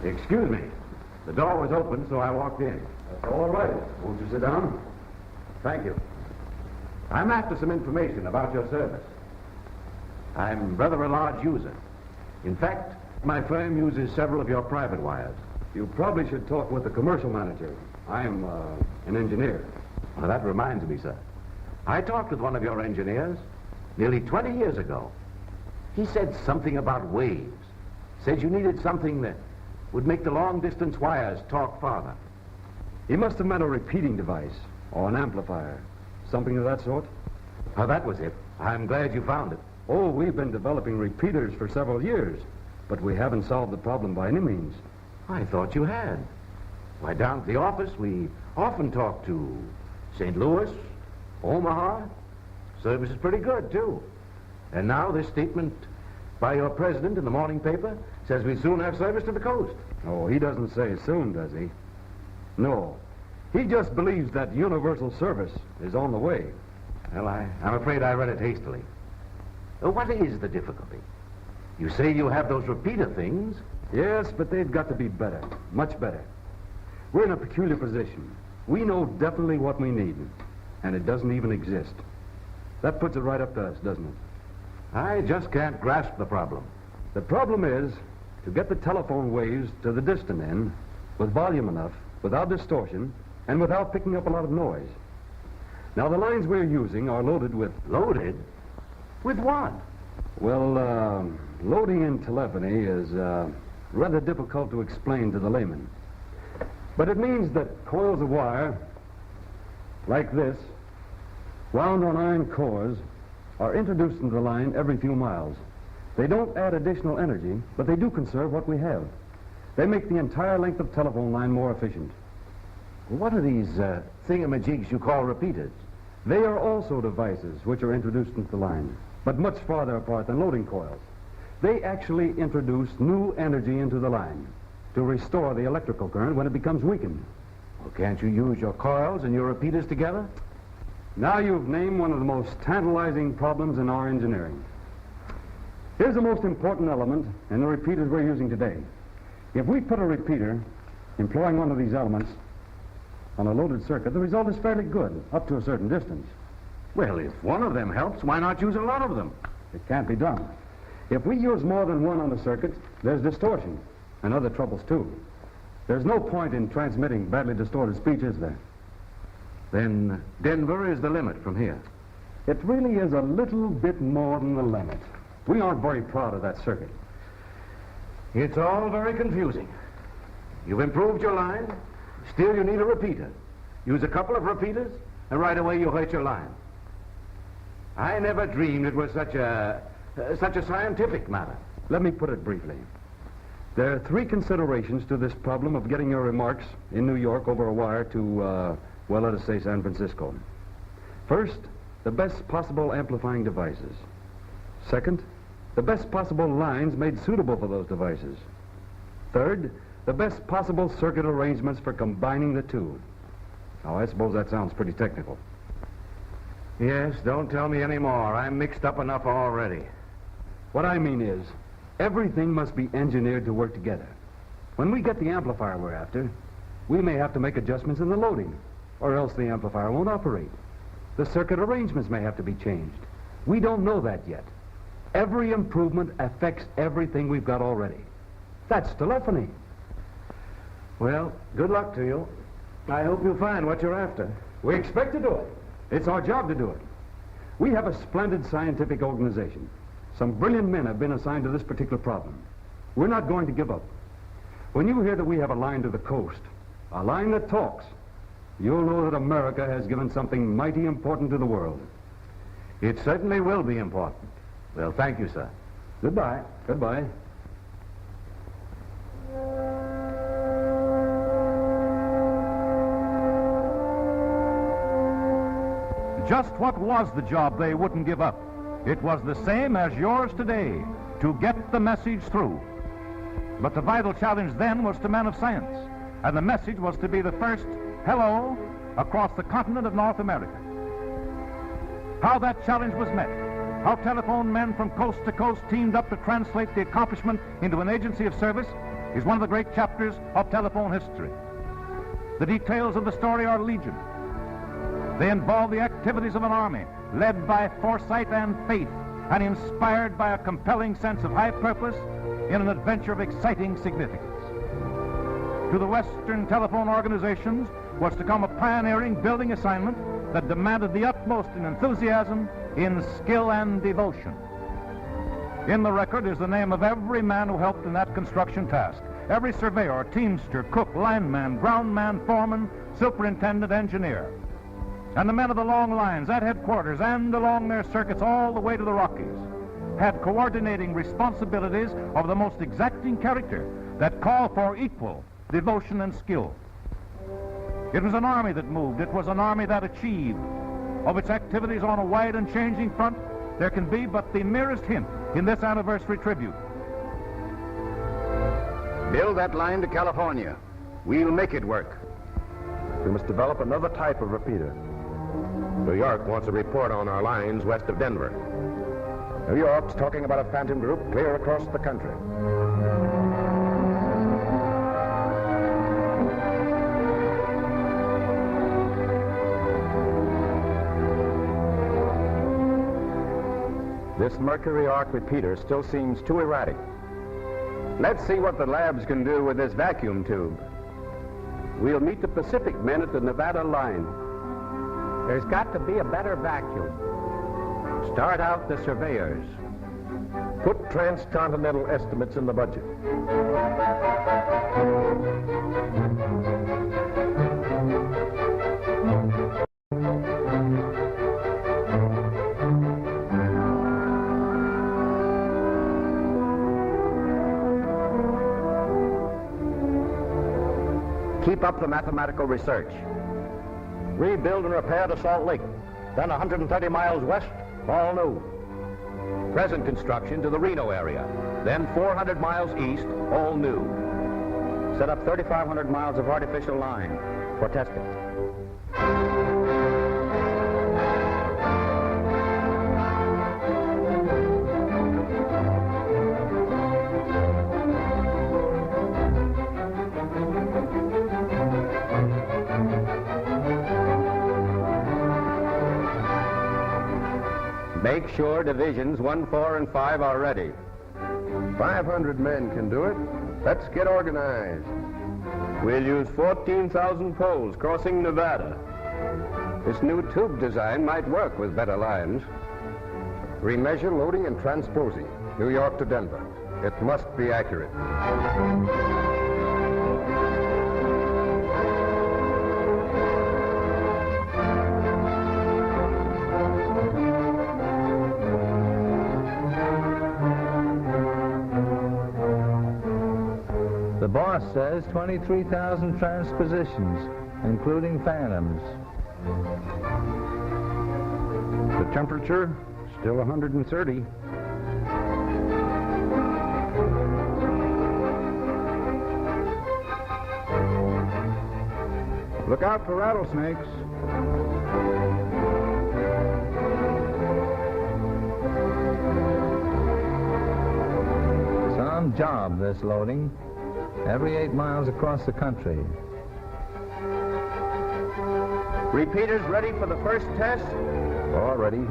Excuse me. The door was open, so I walked in. That's all right. Won't you sit down? Thank you. I'm after some information about your service. I'm rather a large user. In fact, my firm uses several of your private wires. You probably should talk with the commercial manager. I'm an engineer. Well, that reminds me, sir. I talked with one of your engineers nearly 20 years ago. He said something about waves. Said you needed something that would make the long-distance wires talk farther. He must have meant a repeating device or an amplifier. Something of that sort? Oh, that was it. I'm glad you found it. Oh, we've been developing repeaters for several years, but we haven't solved the problem by any means. I thought you had. Why, down at the office, we often talk to St. Louis, Omaha. Service is pretty good, too. And now this statement by your president in the morning paper says we soon have service to the coast. Oh, he doesn't say soon, does he? No. He just believes that universal service is on the way. Well, I'm afraid I read it hastily. What is the difficulty? You say you have those repeater things. Yes, but they've got to be better. Much better. We're in a peculiar position. We know definitely what we need, and it doesn't even exist. That puts it right up to us, doesn't it? I just can't grasp the problem. The problem is to get the telephone waves to the distant end with volume enough, without distortion, and without picking up a lot of noise. Now, the lines we're using are loaded with... Loaded? With what? Well, loading in telephony is rather difficult to explain to the layman. But it means that coils of wire, like this, wound on iron cores, are introduced into the line every few miles. They don't add additional energy, but they do conserve what we have. They make the entire length of telephone line more efficient. What are these thingamajigs you call repeaters? They are also devices which are introduced into the line, but much farther apart than loading coils. They actually introduce new energy into the line to restore the electrical current when it becomes weakened. Well, can't you use your coils and your repeaters together? Now you've named one of the most tantalizing problems in our engineering. Here's the most important element in the repeaters we're using today. If we put a repeater employing one of these elements on a loaded circuit, the result is fairly good, up to a certain distance. Well, if one of them helps, why not use a lot of them? It can't be done. If we use more than one on the circuit, there's distortion and other troubles, too. There's no point in transmitting badly distorted speech, is there? Then Denver is the limit from here. It really is a little bit more than the limit. We aren't very proud of that circuit. It's all very confusing. You've improved your line, still you need a repeater. Use a couple of repeaters, and right away you hurt your line. I never dreamed it was such a scientific matter. Let me put it briefly. There are three considerations to this problem of getting your remarks in New York over a wire to, well, let us say San Francisco. First, the best possible amplifying devices. Second, the best possible lines made suitable for those devices. Third, the best possible circuit arrangements for combining the two. Now, I suppose that sounds pretty technical. Yes, don't tell me any more. I'm mixed up enough already. What I mean is, everything must be engineered to work together. When we get the amplifier we're after, we may have to make adjustments in the loading, or else the amplifier won't operate. The circuit arrangements may have to be changed. We don't know that yet. Every improvement affects everything we've got already. That's telephony. Well, good luck to you. I hope you find what you're after. We expect to do it. It's our job to do it. We have a splendid scientific organization. Some brilliant men have been assigned to this particular problem. We're not going to give up. When you hear that we have a line to the coast, a line that talks, you'll know that America has given something mighty important to the world. It certainly will be important. Well, thank you, sir. Goodbye. Goodbye. Just what was the job they wouldn't give up? It was the same as yours today, to get the message through. But the vital challenge then was to men of science, and the message was to be the first hello across the continent of North America. How that challenge was met, how telephone men from coast to coast teamed up to translate the accomplishment into an agency of service, is one of the great chapters of telephone history. The details of the story are legion. They involve the activities of an army led by foresight and faith and inspired by a compelling sense of high purpose in an adventure of exciting significance. To the Western telephone organizations was to come a pioneering building assignment that demanded the utmost in enthusiasm, in skill and devotion. In the record is the name of every man who helped in that construction task. Every surveyor, teamster, cook, lineman, groundman, foreman, superintendent, engineer. And the men of the long lines at headquarters and along their circuits all the way to the Rockies had coordinating responsibilities of the most exacting character that call for equal devotion and skill. It was an army that moved. It was an army that achieved. Of its activities on a wide and changing front, there can be but the merest hint in this anniversary tribute. Build that line to California. We'll make it work. We must develop another type of repeater. New York wants a report on our lines west of Denver. New York's talking about a phantom group clear across the country. This Mercury arc repeater still seems too erratic. Let's see what the labs can do with this vacuum tube. We'll meet the Pacific men at the Nevada line. There's got to be a better vacuum. Start out the surveyors. Put transcontinental estimates in the budget. Keep up the mathematical research. Rebuild and repair to Salt Lake. Then 130 miles west, all new. Present construction to the Reno area. Then 400 miles east, all new. Set up 3,500 miles of artificial line for testing. Make sure divisions 1, 4, and 5 are ready. 500 men can do it. Let's get organized. We'll use 14,000 poles crossing Nevada. This new tube design might work with better lines. Remeasure loading and transposing. New York to Denver. It must be accurate. The boss says 23,000 transpositions, including phantoms. The temperature, still 130. Look out for rattlesnakes. Some job, this loading. Every 8 miles across the country. Repeaters ready for the first test? All ready.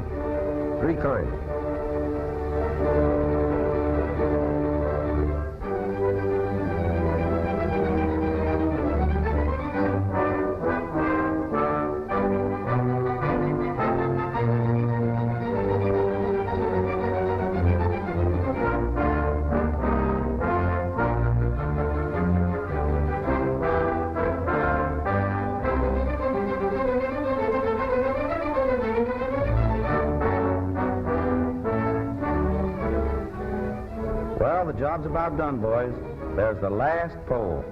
3 kinds. Well, the job's about done, boys. There's the last pole.